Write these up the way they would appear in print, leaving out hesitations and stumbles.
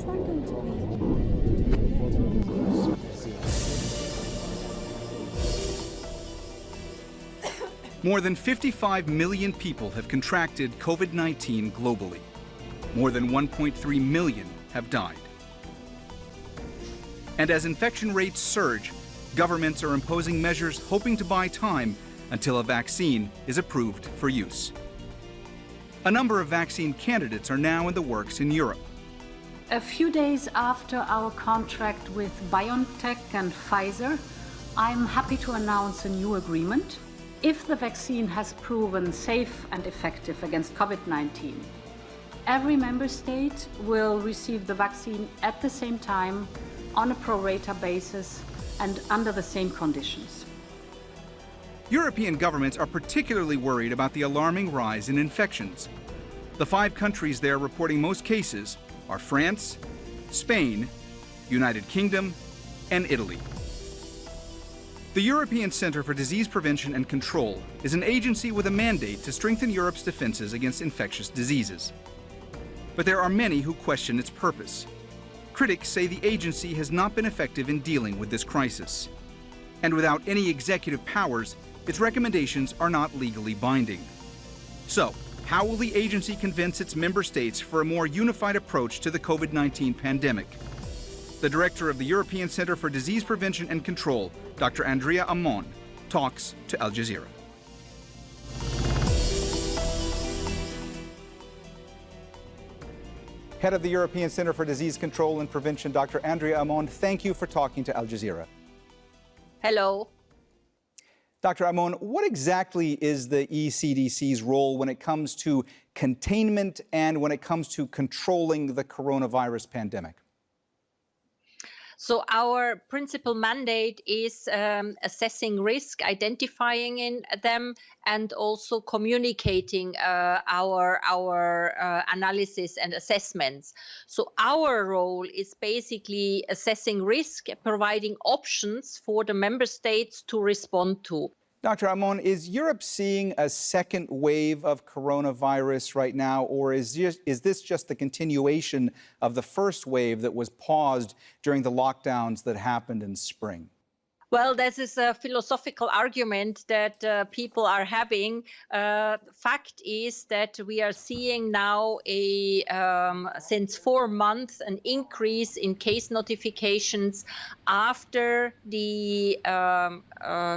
one going to be? More than 55 million people have contracted COVID-19 globally. More than 1.3 million have died. And as infection rates surge, governments are imposing measures hoping to buy time until a vaccine is approved for use. A number of vaccine candidates are now in the works in Europe. A few days after our contract with BioNTech and Pfizer, I'm happy to announce a new agreement. If the vaccine has proven safe and effective against COVID-19, every member state will receive the vaccine at the same time, on a pro rata basis, and under the same conditions. European governments are particularly worried about the alarming rise in infections. The 5 countries there reporting most cases are France, Spain, United Kingdom, and Italy. The European Centre for Disease Prevention and Control is an agency with a mandate to strengthen Europe's defenses against infectious diseases. But there are many who question its purpose. Critics say the agency has not been effective in dealing with this crisis. And without any executive powers, its recommendations are not legally binding. So, how will the agency convince its member states for a more unified approach to the COVID-19 pandemic? The director of the European Centre for Disease Prevention and Control, Dr. Andrea Ammon, talks to Al Jazeera. Head of the European Centre for Disease Control and Prevention, Dr. Andrea Ammon, thank you for talking to Al Jazeera. Hello. Dr. Ammon, what exactly is the ECDC's role when it comes to containment and when it comes to controlling the coronavirus pandemic? So our principal mandate is assessing risk, identifying them, and also communicating our analysis and assessments. So our role is basically assessing risk, providing options for the member states to respond to. Dr. Ammon, is Europe seeing a second wave of coronavirus right now, or is this just the continuation of the first wave that was paused during the lockdowns that happened in spring? Well, this is a philosophical argument that people are having. Fact is that we are seeing now since 4 months an increase in case notifications after the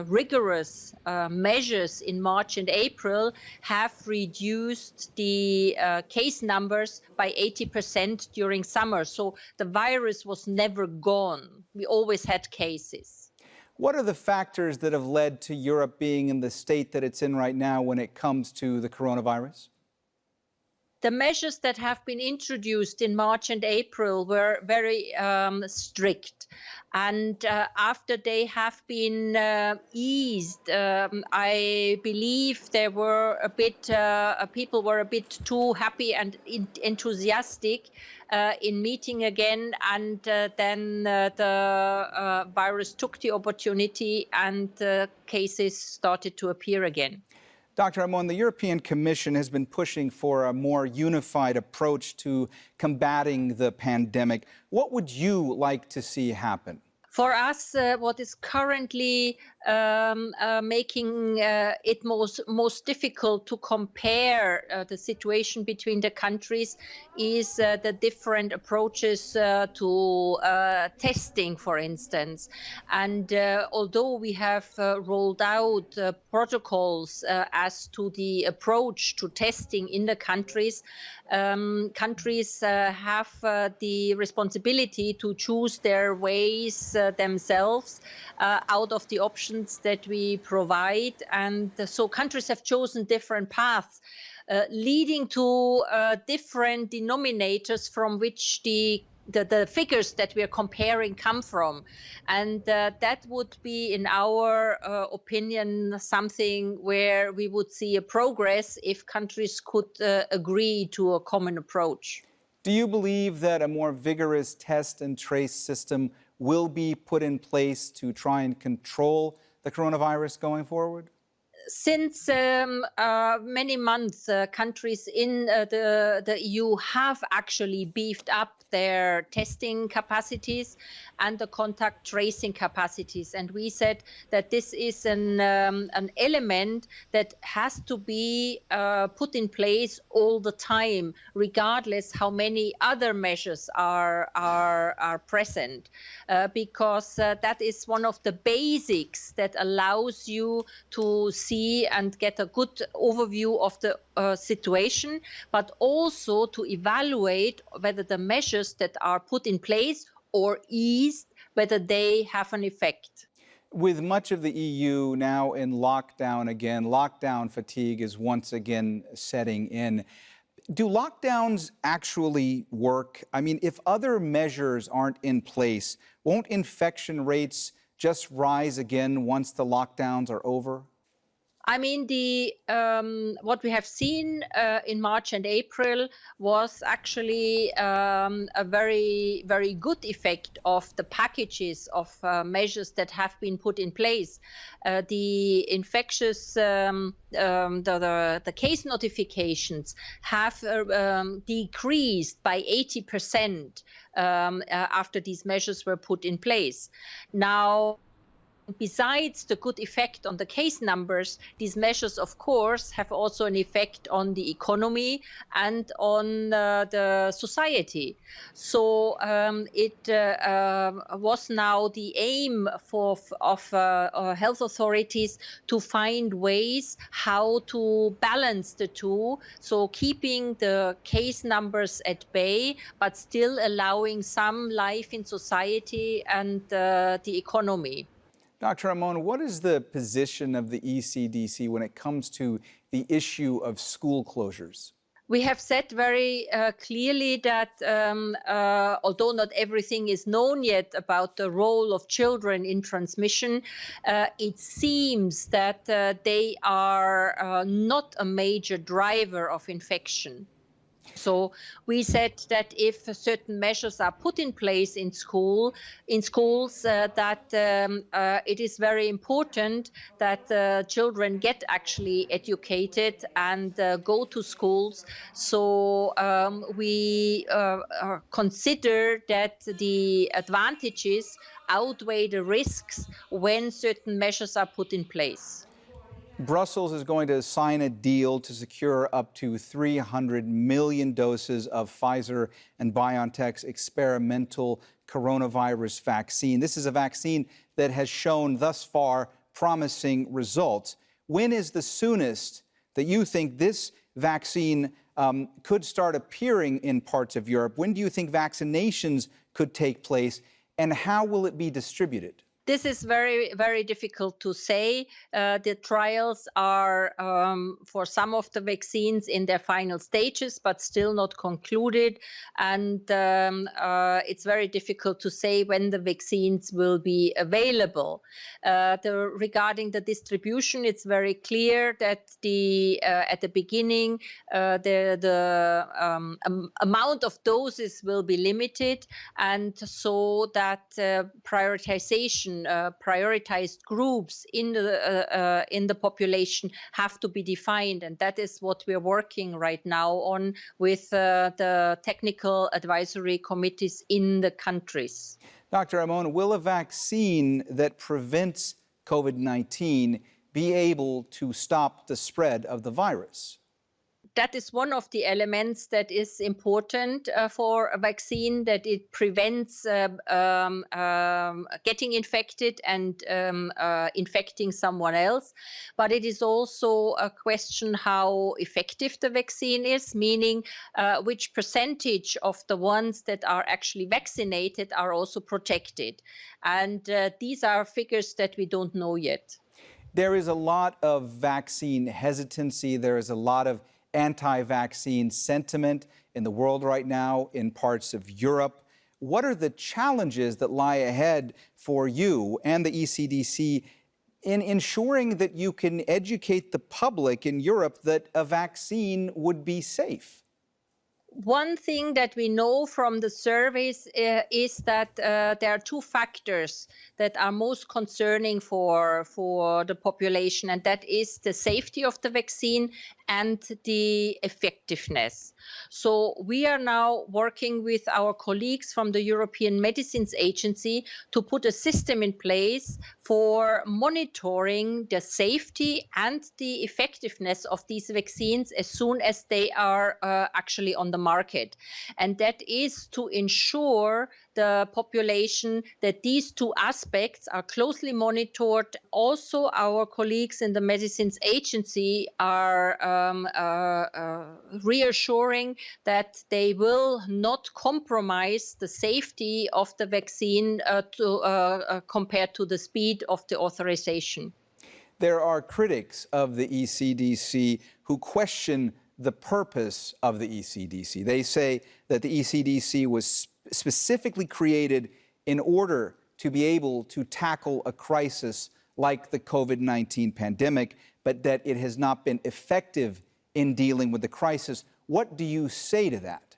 rigorous measures in March and April have reduced the case numbers by 80% during summer. So the virus was never gone. We always had cases. What are the factors that have led to Europe being in the state that it's in right now when it comes to the coronavirus? The measures that have been introduced in March and April were very strict. And after they have been eased, I believe there were a bit, people were a bit too happy and enthusiastic in meeting again, and then the virus took the opportunity and cases started to appear again. Dr. Ammon, the European Commission has been pushing for a more unified approach to combating the pandemic. What would you like to see happen? For us, what is currently making it most difficult to compare the situation between the countries is the different approaches to testing, for instance. And although we have rolled out protocols as to the approach to testing in the countries, countries have the responsibility to choose their ways themselves out of the options that we provide. And so countries have chosen different paths, leading to different denominators from which the figures that we are comparing come from. And that would be, in our opinion, something where we would see a progress if countries could agree to a common approach. Do you believe that a more vigorous test and trace system will be put in place to try and control the coronavirus going forward? Since many months, countries in the EU have actually beefed up their testing capacities and the contact tracing capacities. And we said that this is an element that has to be put in place all the time, regardless how many other measures are present, because that is one of the basics that allows you to see and get a good overview of the situation, but also to evaluate whether the measures that are put in place or eased, whether they have an effect. With much of the EU now in lockdown again, lockdown fatigue is once again setting in. Do lockdowns actually work? I mean, if other measures aren't in place, won't infection rates just rise again once the lockdowns are over? I mean, what we have seen in March and April was actually a very, very good effect of the packages of measures that have been put in place. The infectious, the case notifications have decreased by 80% after these measures were put in place. Now, besides the good effect on the case numbers, these measures, of course, have also an effect on the economy and on the society. So it was now the aim of health authorities to find ways how to balance the two, so keeping the case numbers at bay, but still allowing some life in society and the economy. Dr. Ammon, what is the position of the ECDC when it comes to the issue of school closures? We have said very clearly that although not everything is known yet about the role of children in transmission, it seems that they are not a major driver of infection. So we said that if certain measures are put in place in schools, that it is very important that children get actually educated and go to schools. So we consider that the advantages outweigh the risks when certain measures are put in place. Brussels is going to sign a deal to secure up to 300 million doses of Pfizer and BioNTech's experimental coronavirus vaccine. This is a vaccine that has shown thus far promising results. When is the soonest that you think this vaccine could start appearing in parts of Europe? When do you think vaccinations could take place, and how will it be distributed? This is very, very difficult to say. The trials are for some of the vaccines in their final stages, but still not concluded. And it's very difficult to say when the vaccines will be available. Regarding the distribution, it's very clear that at the beginning, the amount of doses will be limited, and so that prioritization, prioritized groups in the population have to be defined, and that is what we're working right now on with the technical advisory committees in the countries. Dr. Ammon, will a vaccine that prevents COVID-19 be able to stop the spread of the virus? That is one of the elements that is important for a vaccine, that it prevents getting infected and infecting someone else. But it is also a question how effective the vaccine is, meaning which percentage of the ones that are actually vaccinated are also protected. And these are figures that we don't know yet. There is a lot of vaccine hesitancy. There is a lot of anti-vaccine sentiment in the world right now, in parts of Europe. What are the challenges that lie ahead for you and the ECDC in ensuring that you can educate the public in Europe that a vaccine would be safe? One thing that we know from the surveys is that there are two factors that are most concerning for the population, and that is the safety of the vaccine and the effectiveness. So we are now working with our colleagues from the European Medicines Agency to put a system in place for monitoring the safety and the effectiveness of these vaccines as soon as they are actually on the market. And that is to ensure the population that these two aspects are closely monitored. Also, our colleagues in the Medicines Agency are reassuring that they will not compromise the safety of the vaccine compared to the speed of the authorization. There are critics of the ECDC who question the purpose of the ECDC. They say that the ECDC was specifically created in order to be able to tackle a crisis like the COVID-19 pandemic, but that it has not been effective in dealing with the crisis. What do you say to that?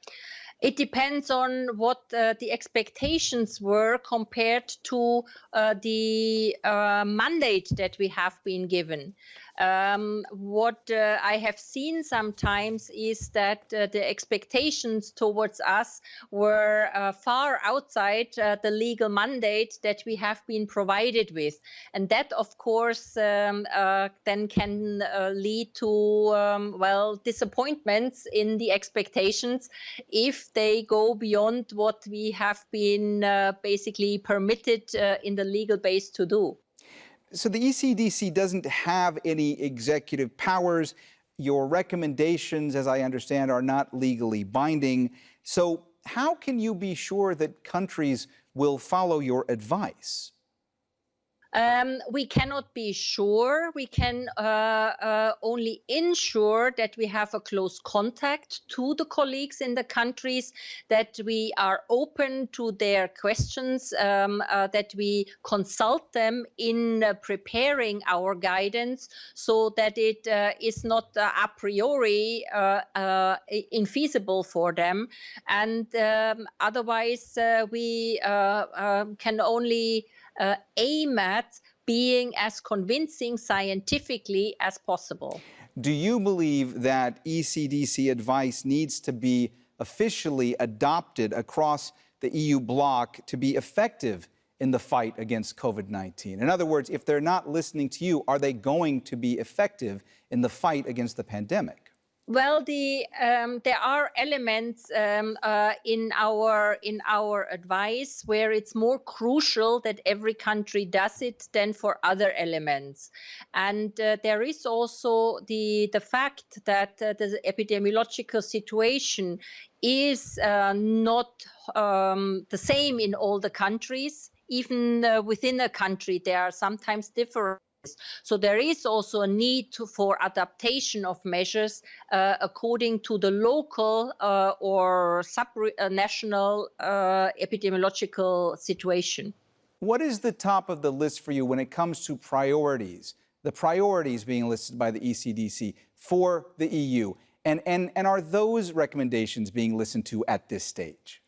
It depends on what the expectations were compared to the mandate that we have been given. What I have seen sometimes is that the expectations towards us were far outside the legal mandate that we have been provided with. And that, of course, then can lead to, disappointments in the expectations if they go beyond what we have been basically permitted in the legal base to do. So the ECDC doesn't have any executive powers. Your recommendations, as I understand, are not legally binding. So how can you be sure that countries will follow your advice? We cannot be sure. We can only ensure that we have a close contact to the colleagues in the countries, that we are open to their questions, that we consult them in preparing our guidance so that it is not a priori infeasible for them. And otherwise, we can only aim at being as convincing scientifically as possible. Do you believe that ECDC advice needs to be officially adopted across the EU bloc to be effective in the fight against COVID-19? In other words, if they're not listening to you, are they going to be effective in the fight against the pandemic? Well, there are elements in our advice where it's more crucial that every country does it than for other elements, and there is also the fact that the epidemiological situation is not the same in all the countries. Even within a country, there are sometimes differences. So there is also a need for adaptation of measures according to the local or sub-national epidemiological situation. What is the top of the list for you when it comes to priorities, the priorities being listed by the ECDC for the EU? And are those recommendations being listened to at this stage?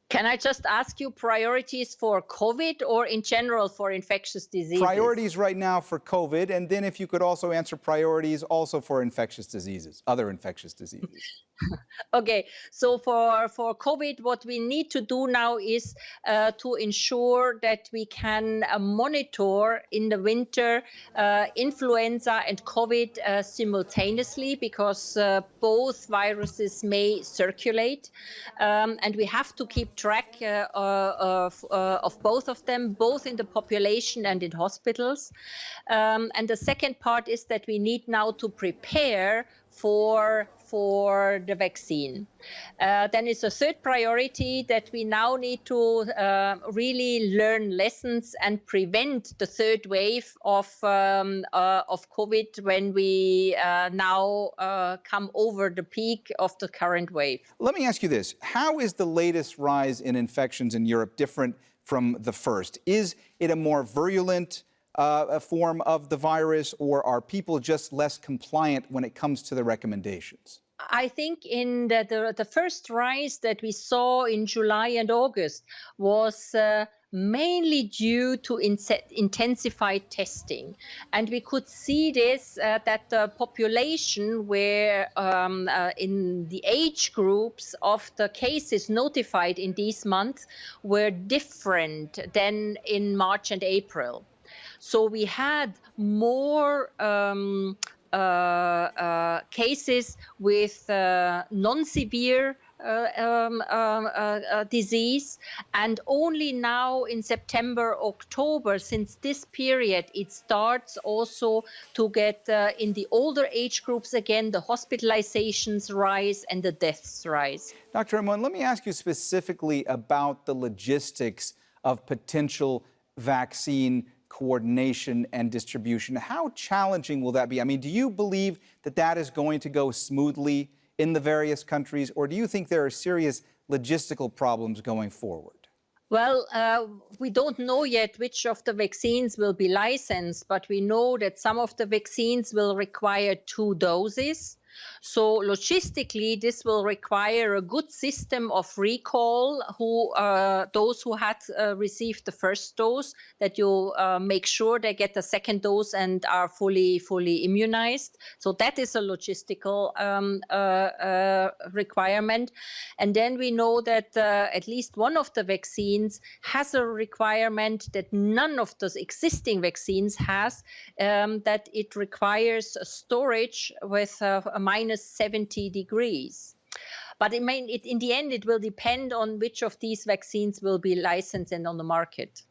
Can I just ask you priorities for COVID or in general for infectious diseases? Priorities right now for COVID, and then if you could also answer priorities also for infectious diseases, other infectious diseases. Okay, so for COVID, what we need to do now is to ensure that we can monitor in the winter influenza and COVID simultaneously, because both viruses may circulate, and we have to keep track of both of them, both in the population and in hospitals. And the second part is that we need now to prepare for the vaccine. Then it's a third priority that we now need to really learn lessons and prevent the third wave of COVID when we now come over the peak of the current wave. Let me ask you this. How is the latest rise in infections in Europe different from the first? Is it a more virulent a form of the virus, or are people just less compliant when it comes to the recommendations? I think in the first rise that we saw in July and August was mainly due to intensified testing. And we could see this, that the population were in the age groups of the cases notified in these months were different than in March and April. So we had more cases with non-severe disease, and only now in September, October, since this period, it starts also to get in the older age groups again, the hospitalizations rise and the deaths rise. Dr. Ammon, let me ask you specifically about the logistics of potential vaccine coordination and distribution. How challenging will that be? I mean, do you believe that that is going to go smoothly in the various countries, or do you think there are serious logistical problems going forward? Well, we don't know yet which of the vaccines will be licensed, but we know that some of the vaccines will require 2 doses. So logistically, this will require a good system of recall, those who had received the first dose, that you make sure they get the second dose and are fully immunized. So that is a logistical requirement. And then we know that at least one of the vaccines has a requirement that none of those existing vaccines has, that it requires storage with minus 70 degrees. But in the end, it will depend on which of these vaccines will be licensed and on the market.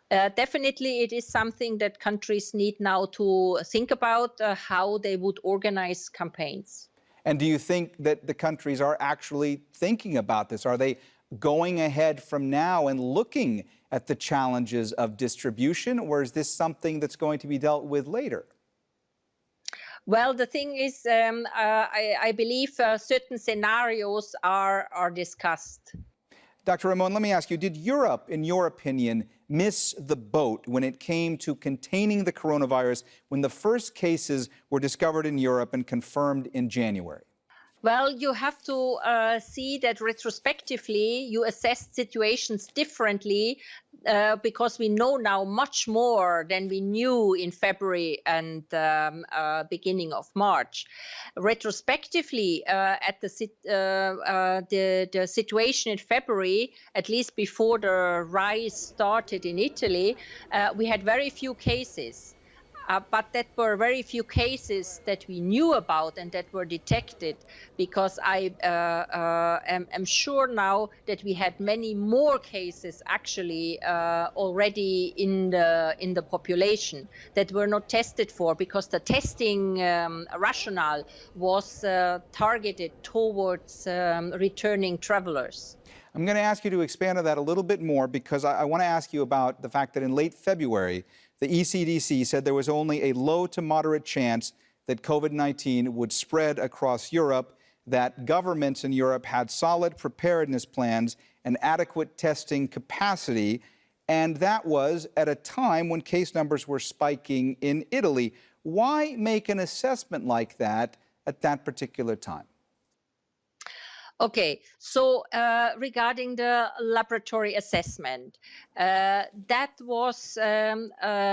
Definitely, it is something that countries need now to think about how they would organize campaigns. And do you think that the countries are actually thinking about this? Are they going ahead from now and looking at the challenges of distribution, or is this something that's going to be dealt with later? Well, the thing is, I believe certain scenarios are discussed. Dr. Ammon, let me ask you, did Europe, in your opinion, miss the boat when it came to containing the coronavirus when the first cases were discovered in Europe and confirmed in January? Well, you have to see that retrospectively, you assess situations differently because we know now much more than we knew in February and beginning of March. Retrospectively, at the situation in February, at least before the rise started in Italy, we had very few cases. But that were very few cases that we knew about and that were detected, because I am sure now that we had many more cases actually already in the population that were not tested for, because the testing rationale was targeted towards returning travelers. I'm going to ask you to expand on that a little bit more, because I want to ask you about the fact that in late February, the ECDC said there was only a low to moderate chance that COVID-19 would spread across Europe, that governments in Europe had solid preparedness plans and adequate testing capacity, and that was at a time when case numbers were spiking in Italy. Why make an assessment like that at that particular time? Okay, so regarding the laboratory assessment, that was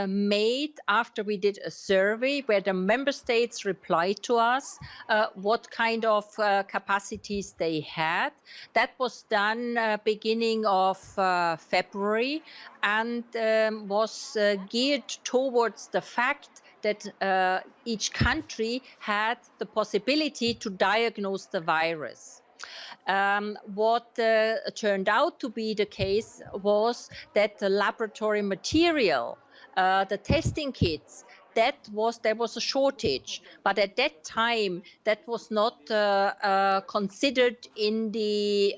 made after we did a survey where the member states replied to us what kind of capacities they had. That was done beginning of February and was geared towards the fact that each country had the possibility to diagnose the virus. What turned out to be the case was that the laboratory material, the testing kits, there was a shortage, but at that time that was not considered in the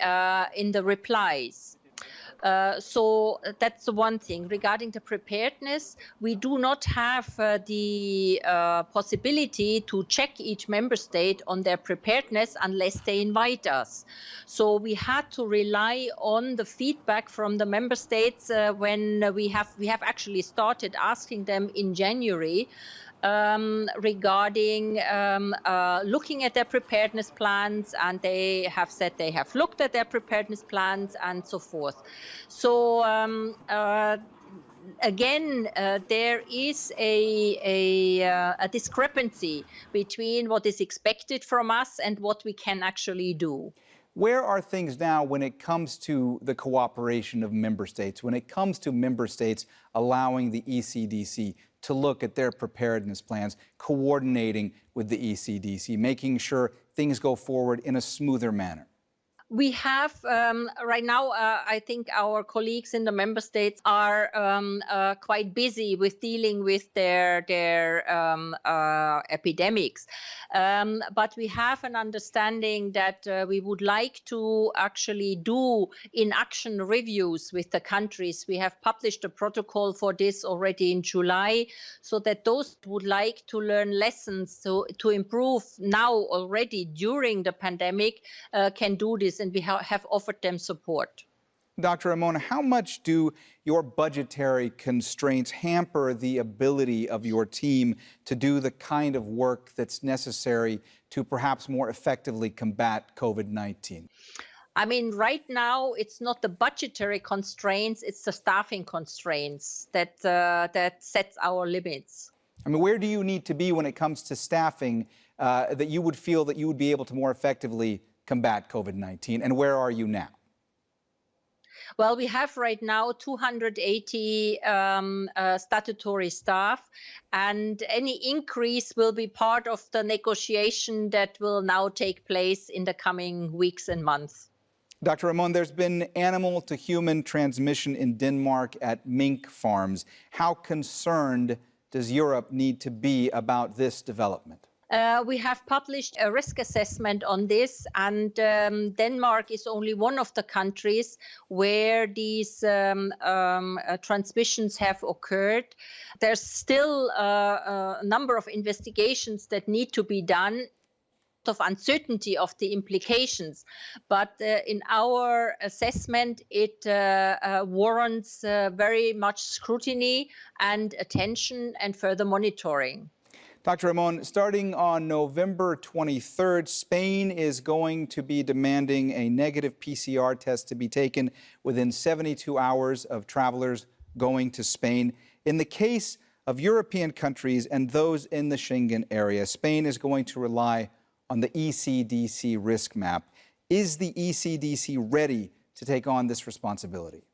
replies. So that's the one thing. Regarding the preparedness, we do not have the possibility to check each member state on their preparedness unless they invite us. So we had to rely on the feedback from the member states when we have actually started asking them in January. regarding looking at their preparedness plans, and they have said they have looked at their preparedness plans and so forth. So again, there is a discrepancy between what is expected from us and what we can actually do. Where are things now when it comes to the cooperation of member states, when it comes to member states allowing the ECDC to look at their preparedness plans, coordinating with the ECDC, making sure things go forward in a smoother manner? We have right now, I think our colleagues in the member states are quite busy with dealing with their epidemics. But we have an understanding that we would like to actually do in-action reviews with the countries. We have published a protocol for this already in July, so that those who would like to learn lessons to improve now already during the pandemic can do this. And we have offered them support. Dr. Ammon, how much do your budgetary constraints hamper the ability of your team to do the kind of work that's necessary to perhaps more effectively combat COVID-19? I mean, right now, it's not the budgetary constraints, it's the staffing constraints that sets our limits. I mean, where do you need to be when it comes to staffing that you would feel that you would be able to more effectively combat COVID-19, and where are you now? Well, we have right now 280 statutory staff, and any increase will be part of the negotiation that will now take place in the coming weeks and months. Dr. Ammon, there's been animal-to-human transmission in Denmark at mink farms. How concerned does Europe need to be about this development? We have published a risk assessment on this, and Denmark is only one of the countries where these transmissions have occurred. There's still a number of investigations that need to be done, of uncertainty of the implications, but in our assessment it warrants very much scrutiny and attention and further monitoring. Dr. Ammon, starting on November 23rd, Spain is going to be demanding a negative PCR test to be taken within 72 hours of travelers going to Spain. In the case of European countries and those in the Schengen area, Spain is going to rely on the ECDC risk map. Is the ECDC ready to take on this responsibility?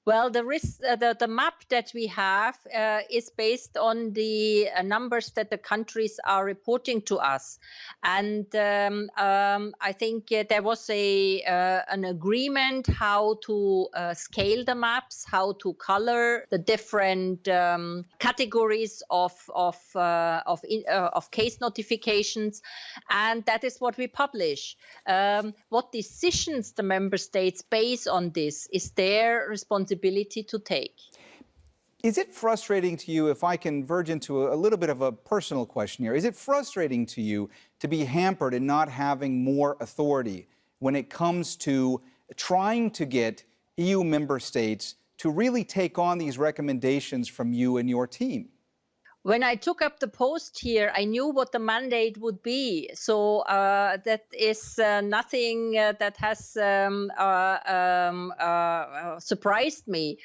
Well, the map that we have is based on the numbers that the countries are reporting to us, and I think there was an agreement how to scale the maps, how to color the different categories of case notifications, and that is what we publish. What decisions the member states base on this is their responsibility to take. Is it frustrating to you, if I can verge into a little bit of a personal question here, is it frustrating to you to be hampered in not having more authority when it comes to trying to get EU member states to really take on these recommendations from you and your team? When I took up the post here, I knew what the mandate would be. So that is nothing that has surprised me.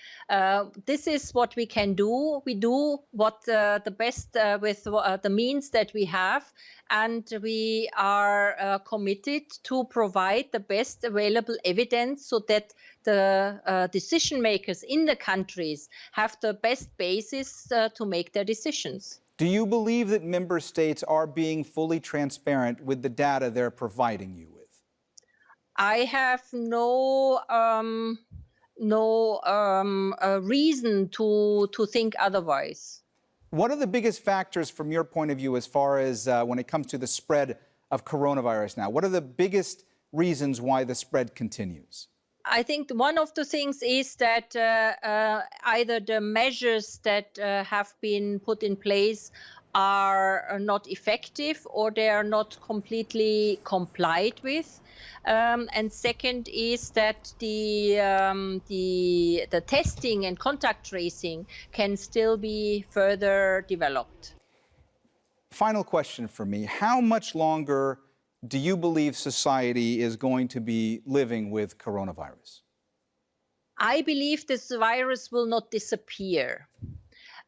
This is what we can do. We do what the best with the means that we have. And we are committed to provide the best available evidence so that the decision makers in the countries have the best basis to make their decisions. Do you believe that member states are being fully transparent with the data they're providing you with? I have no reason to think otherwise. What are the biggest factors from your point of view as far as when it comes to the spread of coronavirus now? What are the biggest reasons why the spread continues? I think one of the things is that either the measures that have been put in place are not effective or they are not completely complied with. And second is that the testing and contact tracing can still be further developed. Final question for me. How much longer do you believe society is going to be living with coronavirus? I believe this virus will not disappear.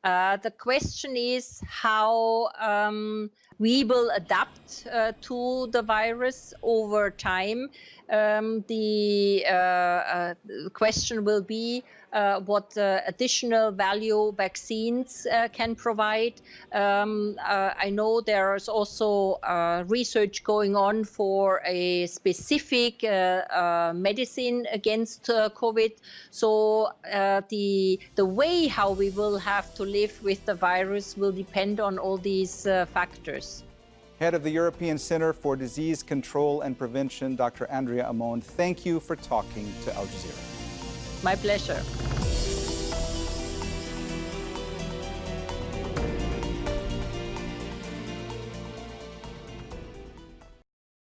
The question is how we will adapt to the virus over time. The question will be what additional value vaccines can provide. I know there is also research going on for a specific medicine against COVID. So the way how we will have to live with the virus will depend on all these factors. Head of the European Center for Disease Control and Prevention, Dr. Andrea Ammon, thank you for talking to Al Jazeera. My pleasure.